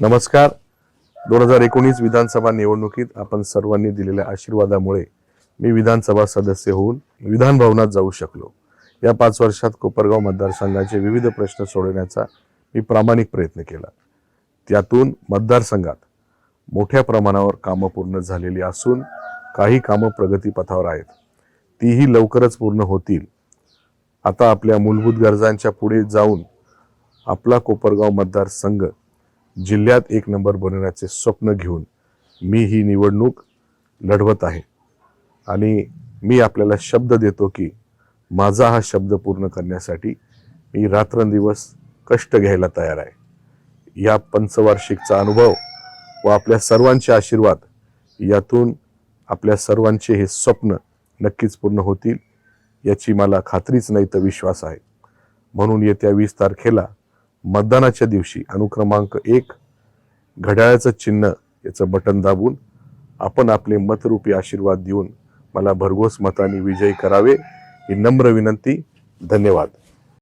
नमस्कार. 2019 विधानसभा निवडणुकीत आपण सर्वांनी दिलेल्या आशीर्वादामुळे मी विधानसभा सदस्य होऊन विधान भवनात जाऊ शकलो. या 5 वर्षात कोपरगाव मतदारसंघाचे विविध प्रश्न सोडवण्याचा मी प्रामाणिक प्रयत्न केला. त्यातून मतदारसंघात मोठ्या प्रमाणावर कामं पूर्ण झालेली असून काही कामं प्रगतीपथावर आहेत. तीही लवकरच पूर्ण होतील. आता आपल्या मूलभूत गरजांच्या पुढे जाऊन आपला कोपरगाव मतदारसंघ जिल्ह्यात 1 नंबर बनवण्याचे स्वप्न घेऊन मी ही निवडणूक लढवत आहे आणि मी आपल्याला शब्द देतो की माझा हा शब्द पूर्ण करण्यासाठी मी रात्रंदिवस कष्ट घ्यायला तयार आहे. या पंचवार्षिकचा अनुभव व आपल्या सर्वांचे आशीर्वाद यातून आपल्या सर्वांचे हे स्वप्न नक्कीच पूर्ण होतील याची मला खात्रीच नाही तर विश्वास आहे. म्हणून येत्या 20 तारखेला मतदानाच्या दिवशी अनुक्रमांक 1 घड्याळाचं चिन्ह याचं बटन दाबून आपण आपले मतरूपी आशीर्वाद देऊन मला भरघोस मताने विजयी करावे ही नम्र विनंती. धन्यवाद.